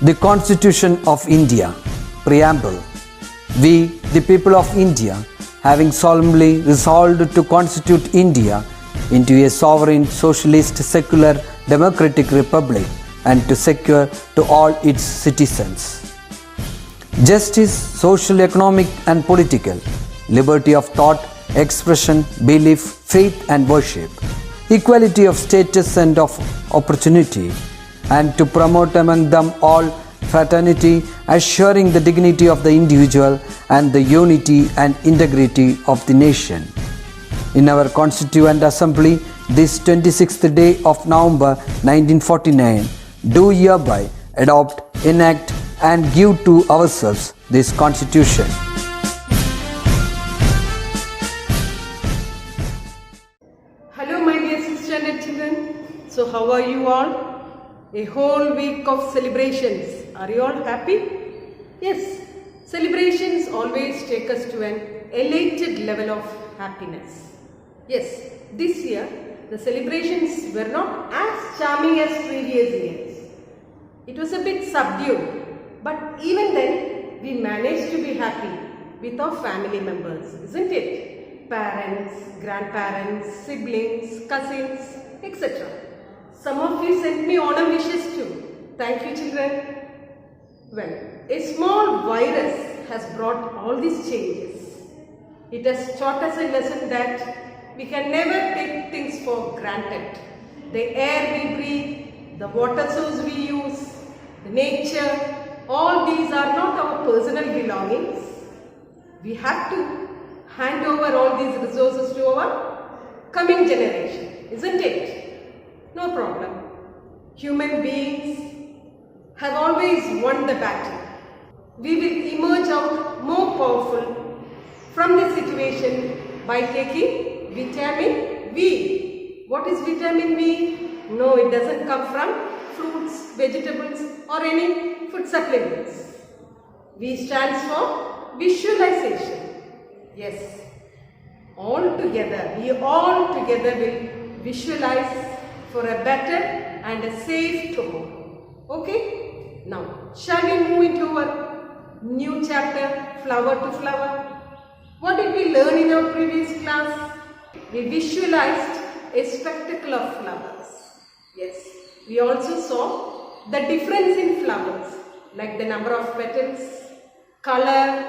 The Constitution of India, Preamble. We, the people of India, having solemnly resolved to constitute India into a sovereign, socialist, secular, democratic republic and to secure to all its citizens justice, social, economic and political, liberty of thought, expression, belief, faith and worship, equality of status and of opportunity, and to promote among them all fraternity, assuring the dignity of the individual and the unity and integrity of the nation. In our Constituent Assembly, this 26th day of November 1949, do hereby adopt, enact and give to ourselves this Constitution. Hello my dear 6th standard children. So how are you all? A whole week of celebrations. Are you all happy? Yes. Celebrations always take us to an elated level of happiness. Yes, this year the celebrations were not as charming as previous years. It was a bit subdued, but even then we managed to be happy with our family members, isn't it? Parents, grandparents, siblings, cousins, etc. Some of you sent me Onam wishes too. Thank you children. Well, a small virus has brought all these changes. It has taught us a lesson that we can never take things for granted. The air we breathe, the water source we use, the nature, all these are not our personal belongings. We have to hand over all these resources to our coming generation, isn't it? No problem. Human beings have always won the battle. We will emerge out more powerful from the situation by taking vitamin V. What is vitamin V? No, it doesn't come from fruits, vegetables or any food supplements. V stands for visualization. Yes, all together, we all together will visualize for a better and a safe tomorrow. Okay? Now, shall we move into our new chapter, Flower to Flower? What did we learn in our previous class? We visualized a spectacle of flowers. Yes, we also saw the difference in flowers, like the number of petals, color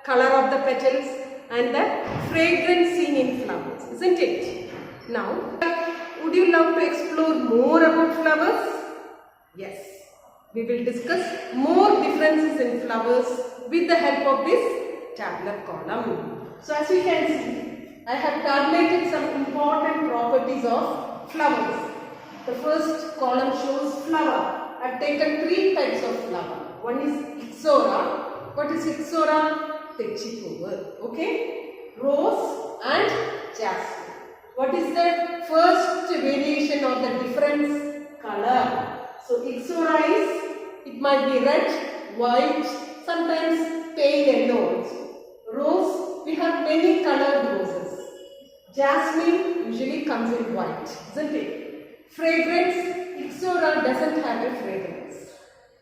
of the petals and the fragrance seen in flowers, isn't it? Now, would you love to explore more about flowers? Yes, we will discuss more differences in flowers with the help of this tabular column. So as you can see, I have tabulated some important properties of flowers. The first column shows flower. I have taken 3 types of flower. One is Ixora. What is Ixora? Techipover. Okay? Rose and jasmine. What is the first variation or the difference? Color. So Ixora is, it might be red, white, sometimes pale yellow also. Rose, we have many colored roses. Jasmine usually comes in white, isn't it? Fragrance, Ixora doesn't have a fragrance.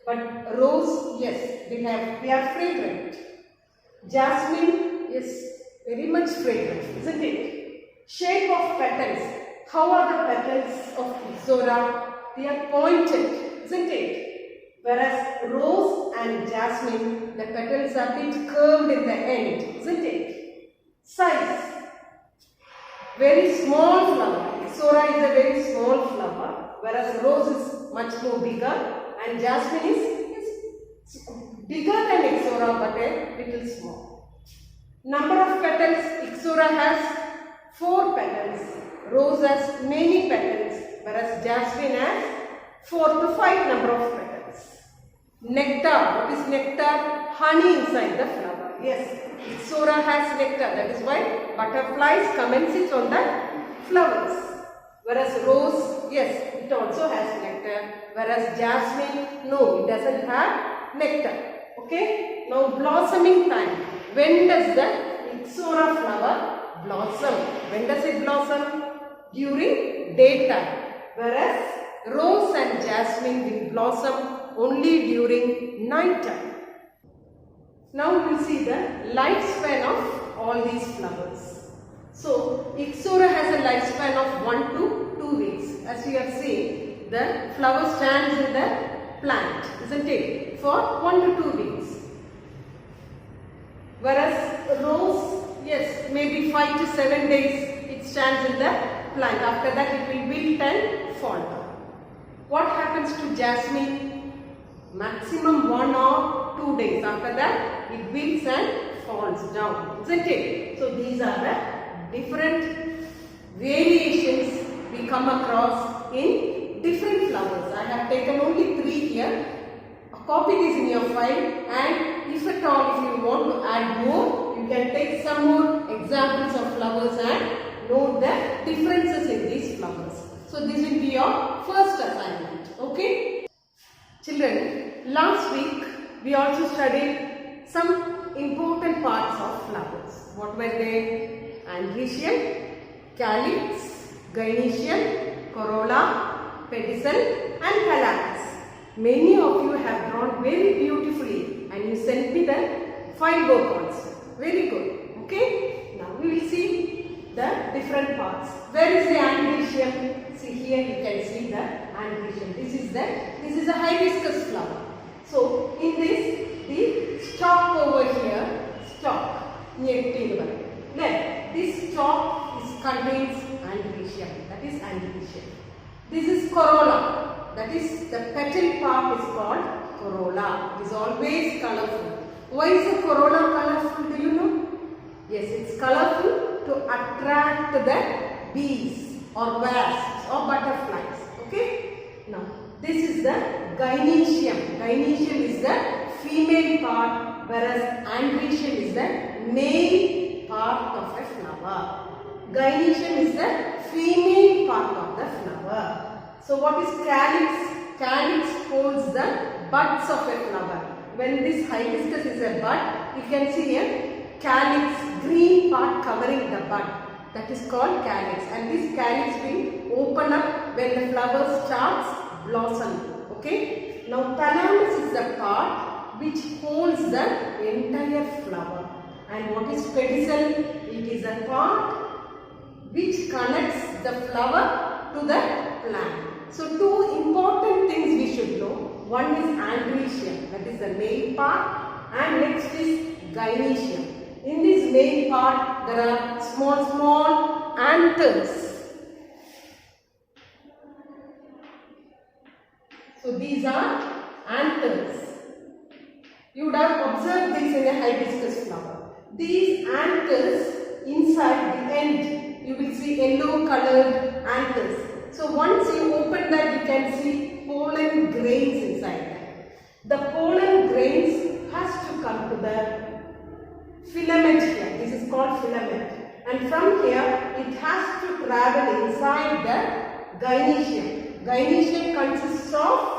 But rose, yes, we are fragrant. Jasmine is very much fragrant, isn't it? Shape of petals. How are the petals of Ixora? They are pointed, isn't it? Whereas rose and jasmine, the petals are a bit curved in the end, isn't it? Size. Very small flower. Ixora is a very small flower, whereas rose is much more bigger and jasmine is bigger than Ixora but a little small. Number of petals. Ixora has 4 petals. Rose has many petals, whereas jasmine has 4 to 5 number of petals. Nectar. What is nectar? Honey inside the flower. Yes, Ixora has nectar. That is why butterflies come and sit on the flowers. Whereas rose, yes, it also has nectar. Whereas jasmine, no, it doesn't have nectar. Okay. Now blossoming time. When does the Ixora flower blossom? When does it blossom? During daytime. Whereas rose and jasmine will blossom only during night time. Now we will see the lifespan of all these flowers. So Ixora has a lifespan of 1 to 2 weeks. As we have seen, the flower stands in the plant, isn't it, for 1 to 2 weeks. Whereas rose, yes, maybe 5 to 7 days it stands in the plant. After that it will wilt and fall down. What happens to jasmine? Maximum 1 or 2 days. After that it wilts and falls down, isn't it? So these are the different variations we come across in different flowers. I have taken only 3 here. Copy this in your file, and if at all if you want to add more, you can take some more examples of flowers and note the differences in these flowers. So this will be your first assignment. Okay? Children, last week we also studied some important parts of flowers. What were they? Andrecian, calyx, gynoecian, corolla, pedicel and calathis. Many of you have drawn very beautifully and you sent me the file work also. Very good. Okay? Now we will see the different parts. Where is the andrecian? See here you can see the andrecian. This is a hibiscus flower. So in this, the stalk over here, stalk. Then this stalk contains andrecian. That is andrecian. This is corolla. That is, the petal part is called corolla. It is always colorful. Why is the corolla colorful? Do you know? Yes, it's colorful to attract the bees or wasps or butterflies. Okay? Now, this is the gynoecium. Gynoecium is the female part, whereas andrecian is the male part of a flower. Gynoecium is the female part of the flower. So what is calyx? Calyx holds the buds of a flower. When this hibiscus is a bud, you can see a calyx, green part covering the bud. That is called calyx. And this calyx will open up when the flower starts blossoming. Okay? Now thalamus is the part which holds the entire flower. And what is pedicel? It is a part which connects the flower to the plant. So two important things we should know. One is andrecium, that is the main part, and next is gynoecium. In this main part there are small anthers. So these are anthers. You would have observed this in a hibiscus flower. These anthers, inside the end you will see yellow colored anthers. So once you open that, you can see pollen grains inside that. The pollen grains has to come to the filament here. This is called filament. And from here, it has to travel inside the gynoecium. Gynoecium consists of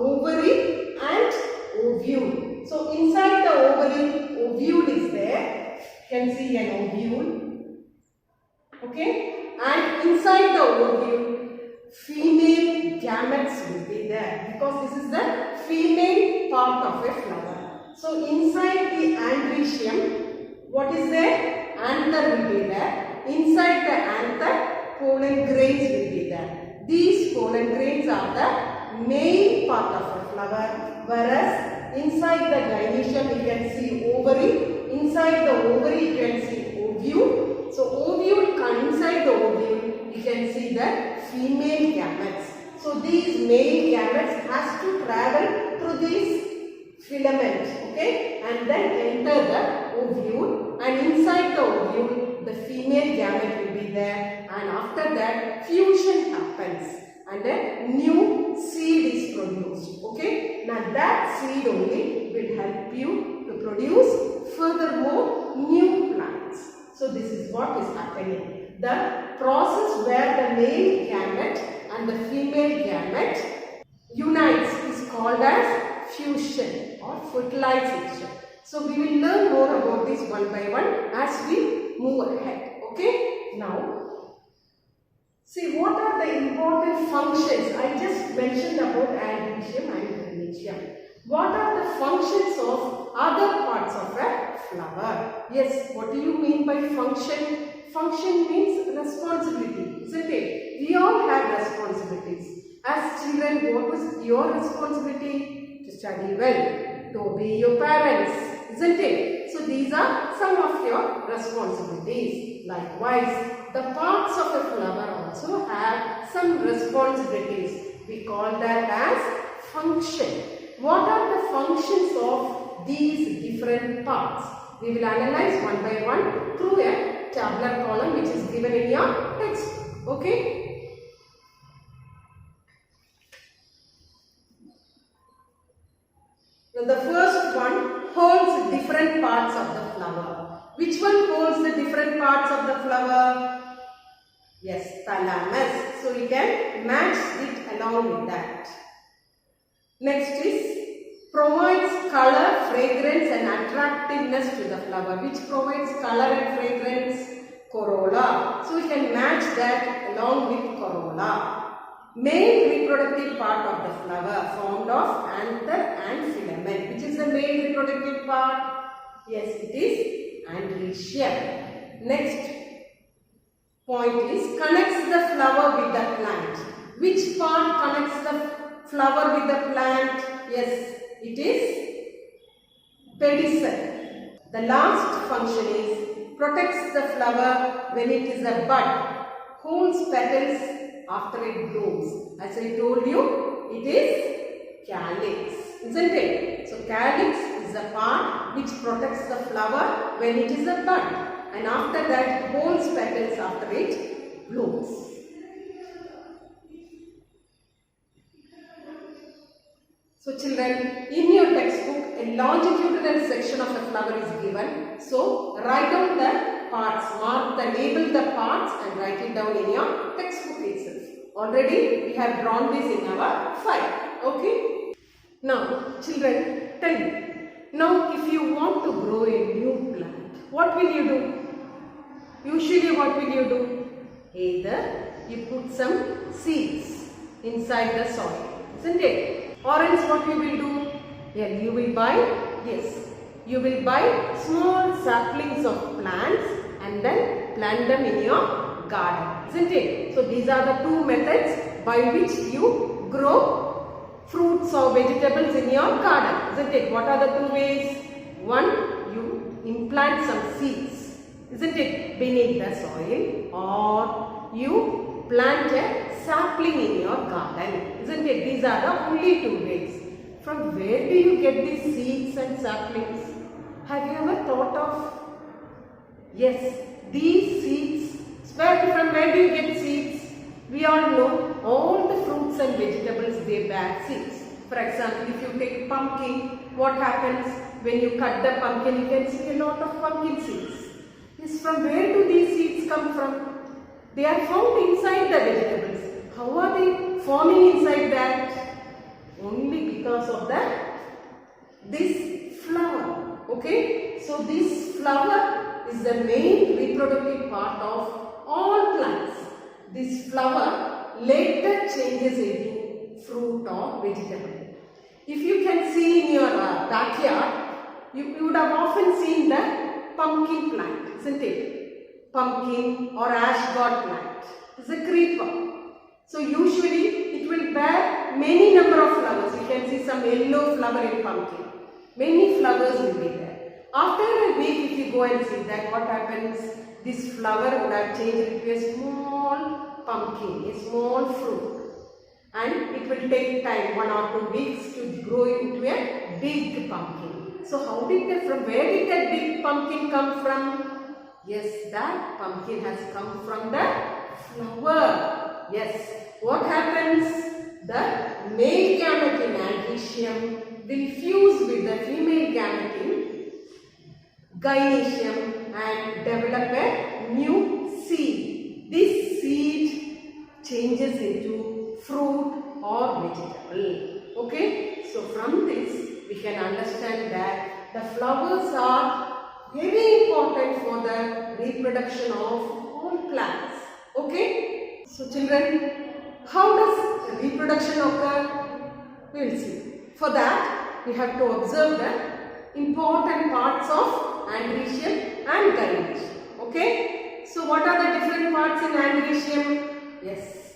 ovary and ovule. So inside the ovary, ovule is there. You can see an ovule. Okay? And inside the ovule, female gametes will be there, because this is the female part of a flower. So inside the andrecium, what is there? Anther will be there. Inside the anther, pollen grains will be there. These pollen grains are the main part of a flower, whereas inside the gynoecium you can see ovary. Inside the ovary you can see ovule. So ovule, inside the ovule you can see the female gametes. So these male gametes has to travel through this filament, okay, and then enter the ovule, and inside the ovule the female gamete will be there, and after that fusion happens and a new seed is produced. Okay, now that seed only will help you to produce furthermore new plants. So this is what is happening. The process where the male gamete and the female gamete unites is called as fusion or fertilization. So we will learn more about this one by one as we move ahead. Okay? Now, see what are the important functions. I just mentioned about adventium and brinicium. What are the functions of other parts of a flower? Yes, what do you mean by function? Function means responsibility, isn't it? We all have responsibilities. As children, what was your responsibility? To study well, to obey your parents, isn't it? So these are some of your responsibilities. Likewise, the parts of a flower also have some responsibilities. We call that as function. What are the functions of these different parts? We will analyze one by one through a tabular column which is given in your textbook. Okay? Now the first one holds different parts of the flower. Which one holds the different parts of the flower? Yes, thalamus. So we can match it along with that. Next is provides color, fragrance and attractiveness to the flower. Which provides color and fragrance? Corolla. So we can match that along with corolla. Male reproductive part of the flower formed of anther and filament. Which is the male reproductive part? Yes, it is androecium. Next point is connects the flower with the plant. Which part connects the flower with the plant? Yes, it is pedicel. The last function is protects the flower when it is a bud. Holds petals after it blooms. As I told you, it is calyx, isn't it? So calyx is the part which protects the flower when it is a bud. And after that, it holds petals after it blooms. So children, in your textbook, a longitudinal section of a flower is given. So write down the parts, label the parts and write it down in your textbook itself. Already we have drawn this in our file. Okay? Now children, tell me. Now if you want to grow a new plant, what will you do? Usually what will you do? Either you put some seeds inside the soil, isn't it? Or else what you will do? Yeah, you will buy, yes, you will buy small saplings of plants and then plant them in your garden, isn't it? So these are the two methods by which you grow fruits or vegetables in your garden, isn't it? What are the two ways? One, you implant some seeds, isn't it, beneath the soil, or you plant a sapling in your garden, isn't it? These are the only two ways. From where do you get these seeds and saplings? Have you ever thought of? Yes, these seeds, from where do you get seeds? We all know all the fruits and vegetables, they bear seeds. For example, if you take pumpkin, what happens? When you cut the pumpkin, you can see a lot of pumpkin seeds. Yes, from where do these seeds come from? They are found inside the vegetables. How are they forming inside that? Only because of this flower. Okay? So this flower is the main reproductive part of all plants. This flower later changes into fruit or vegetable. If you can see in your backyard, you would have often seen the pumpkin plant, isn't it? Pumpkin or ash god plant. It's a creeper. So usually it will bear many number of flowers. You can see some yellow flower in pumpkin. Many flowers will be there. After a week, if you go and see that, what happens? This flower would have changed into a small pumpkin, a small fruit. And it will take time, 1 or 2 weeks, to grow into a big pumpkin. So from where did that big pumpkin come from? Yes, that pumpkin has come from the flower. Yes. What happens? The male gamete in androecium will fuse with the female gamete in gynoecium and develop a new seed. This seed changes into fruit or vegetable. Okay? So from this we can understand that the flowers are very important for the reproduction of all plants. Okay? So children, how does reproduction occur? We will see. For that, we have to observe the important parts of androecium and gynoecium. Okay? So what are the different parts in androecium? Yes,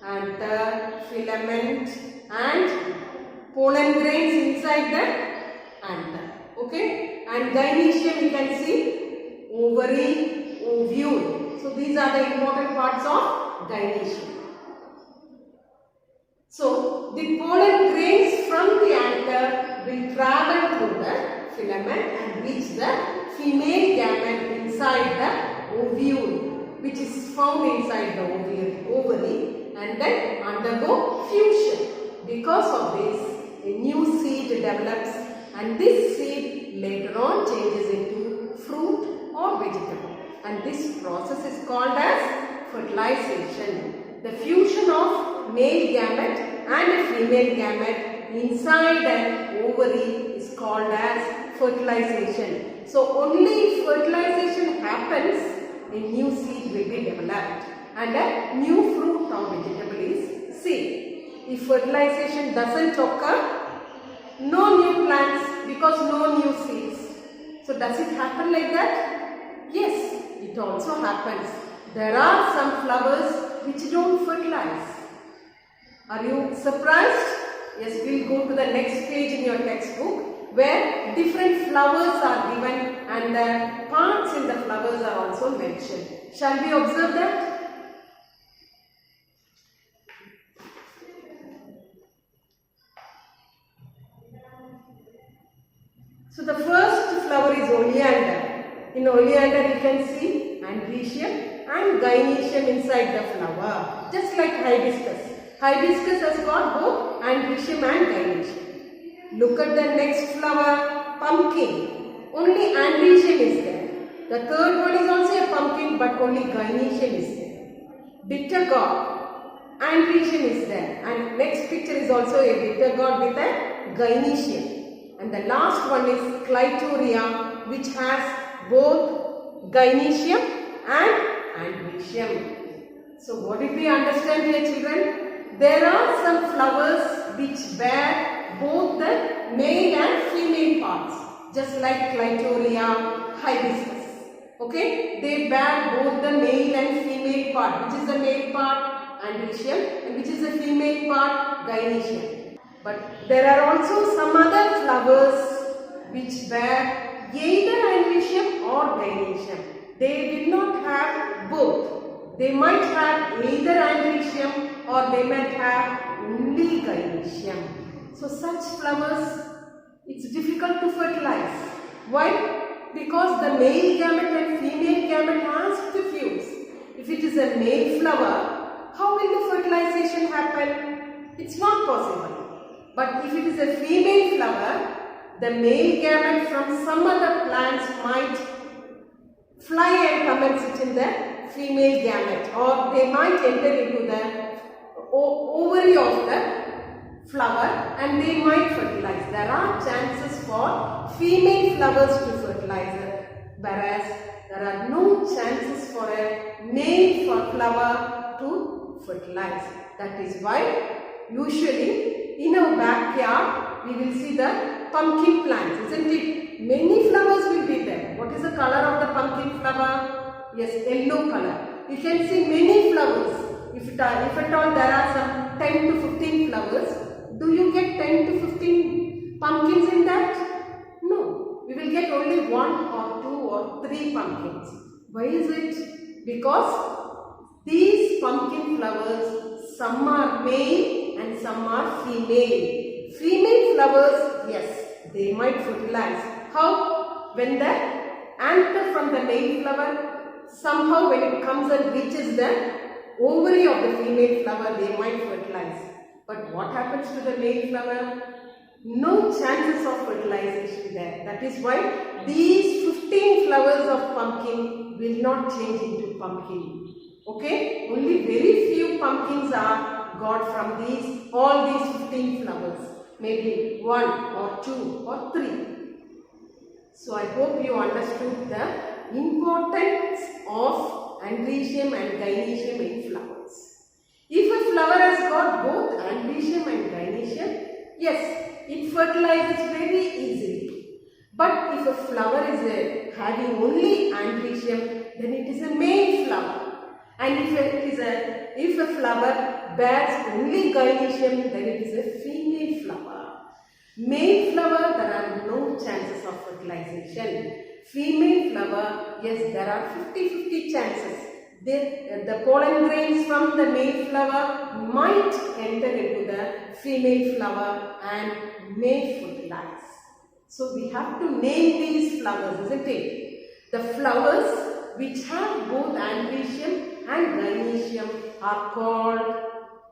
anther, filament and pollen grains inside the anther. Okay? And gynoecium you can see ovary, ovule. So these are the important parts of gynoecium. So the pollen grains from the anther will travel through the filament and reach the female gamete inside the ovule, which is found inside the ovary, and then undergo fusion. Because of this, a new seed develops, and this seed later on changes into fruit or vegetable, and this process is called as fertilization. The fusion of male gamete and a female gamete inside an ovary is called as fertilization. So only if fertilization happens, a new seed will be developed and a new fruit or vegetable is seen. If fertilization doesn't occur, no new plants because no new seeds. So does it happen like that? Yes, it also happens. There are some flowers which don't fertilize. Are you surprised? Yes, we'll go to the next page in your textbook where different flowers are given and the parts in the flowers are also mentioned. Shall we observe that? So the first flower is oleander. In oleander you can see androecium and gynoecium inside the flower, just like hibiscus. Hibiscus has got both androecium and gynoecium. Look at the next flower, pumpkin. Only androecium is there. The third one is also a pumpkin, but only gynoecium is there. Bitter gourd, androecium is there, and next picture is also a bitter gourd with a gynoecium. And the last one is clitoria, which has both gynoecium and androecium. So what did we understand here, children? There are some flowers which bear both the male and female parts, just like clitoria, hibiscus. Okay, they bear both the male and female part. Which is the male part? Androecium, and which is the female part? Gynoecium. But there are also some other flowers which bear either androecium or gynoecium. They will not have both. They might have either androecium or they might have only gynoecium. So such flowers, it's difficult to fertilize. Why? Because the male gamete and female gamete has to fuse. If it is a male flower, how will the fertilization happen? It's not possible. But if it is a female flower, the male gamete from some other plants might fly and come and sit in the female gamete, or they might enter into the ovary of the flower and they might fertilize. There are chances for female flowers to fertilize, whereas there are no chances for a male flower to fertilize. That is why usually in our backyard we will see the pumpkin plants, isn't it? Many flowers will be there. What is the color of the pumpkin flower? Yes, yellow color. You can see many flowers. If at all there are some 10 to 15 flowers, do you get 10 to 15 pumpkins in that? No. We will get only 1 or 2 or 3 pumpkins. Why is it? Because these pumpkin flowers, some are male and some are female. Female flowers, yes, they might fertilize. How? When the anther from the male flower, somehow when it comes and reaches the ovary of the female flower, they might fertilize. But what happens to the male flower? No chances of fertilization there. That is why these 15 flowers of pumpkin will not change into pumpkin. Okay? Only very few pumpkins are got from all these 15 flowers. Maybe 1 or 2 or 3. So I hope you understood the importance of androecium and gynoecium in flowers. If a flower has got both androecium and gynoecium, yes, it fertilizes very easily. But if a flower is having only androecium, then it is a male flower. And if a flower bears only gynoecium, then it is a female flower. Male flower, there are no chances of fertilization. Female flower, yes, there are 50-50 chances. The pollen grains from the male flower might enter into the female flower and may fertilize. So we have to name these flowers, isn't it? The flowers which have both androecium and gynoecium are called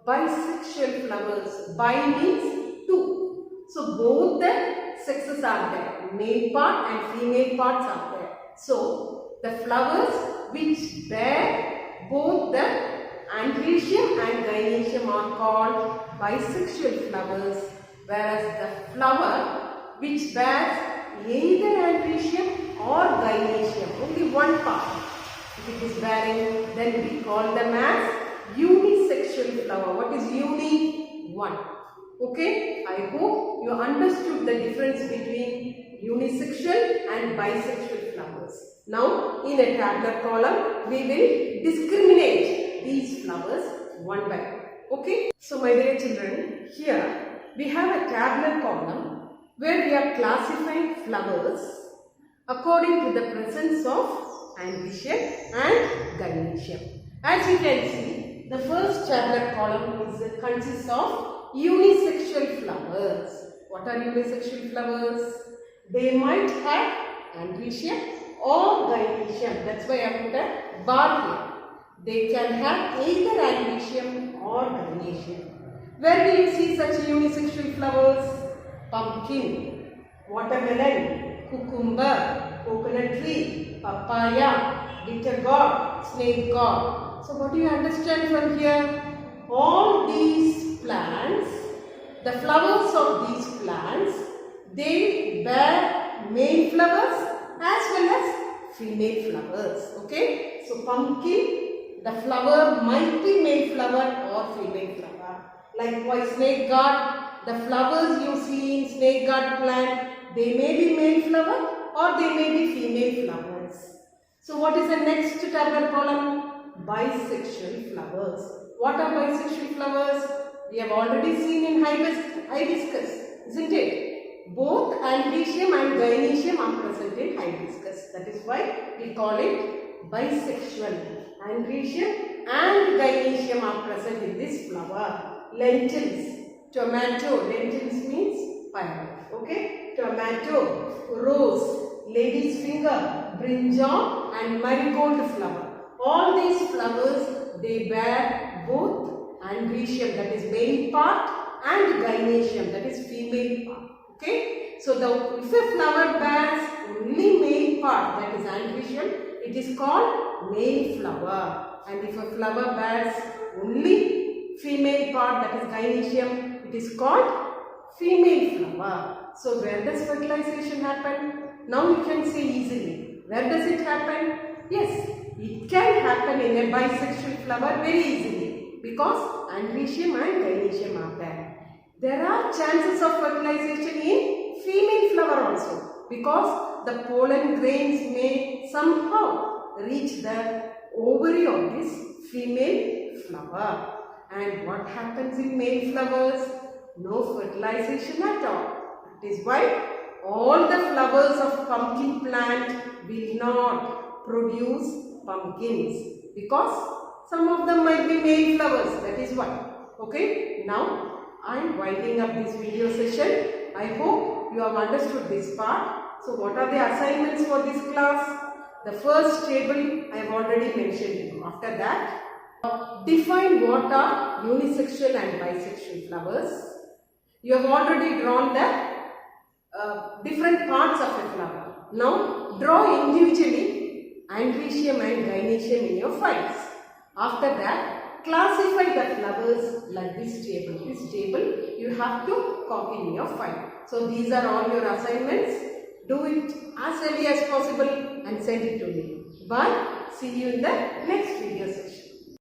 bisexual flowers. Bi means two. So both the sexes are there. Male part and female parts are there. So the flowers which bear both the androecium and gynoecium are called bisexual flowers, whereas the flower which bears either androecium or gynoecium, only one part, if it is bearing, then we call them as unisexual flower. What is uni? One. Okay, I hope you understood the difference between unisexual and bisexual flowers. Now, in a tabular column, we will discriminate these flowers one by one. Okay, so my dear children, here we have a tabular column where we are classifying flowers according to the presence of androecium and gynoecium. As you can see, the first tabular column consists of unisexual flowers. What are unisexual flowers? They might have androecium or gynoecium. That's why I put a bar here. They can have either androecium or gynoecium. Where do you see such unisexual flowers? Pumpkin, watermelon, cucumber, coconut tree, papaya, bitter gourd, snake gourd. So what do you understand from here? All these plants, the flowers of these plants, they bear male flowers as well as female flowers. Okay, so pumpkin, the flower might be male flower or female flower. Likewise, snake gourd, the flowers you see in snake gourd plant, they may be male flower or they may be female flowers. So what is the next tabular column? Bisexual flowers. What are bisexual flowers? We have already seen in hibiscus, isn't it? Both androecium and gynoecium are present in hibiscus. That is why we call it bisexual. Androecium and gynoecium are present in this flower. Lentils, tomato, lentils means pineapple. Okay, tomato, rose, lady's finger, brinjal and marigold flower. All these flowers, they bear both androecium, that is male part, and gynoecium, that is female part. Okay, so if a flower bears only male part, that is androecium, it is called male flower. And if a flower bears only female part, that is gynoecium, it is called female flower. So where does fertilization happen? Now you can see easily. Where does it happen? Yes, it can happen in a bisexual flower very easily because androecium and gynoecium are there. There are chances of fertilization in female flower also because the pollen grains may somehow reach the ovary of this female flower. And what happens in male flowers? No fertilization at all. That is why all the flowers of pumpkin plant will not produce pumpkins because some of them might be male flowers. That is why. Okay. Now I am winding up this video session. I hope you have understood this part. So what are the assignments for this class? The first table I have already mentioned you. After that, define what are unisexual and bisexual flowers. You have already drawn the different parts of a flower. Now draw individually androecium and gynoecium in your files. After that, classify the flowers like this table. This table you have to copy in your file. So these are all your assignments. do it as early as possible and send it to me. Bye. See you in the next video session.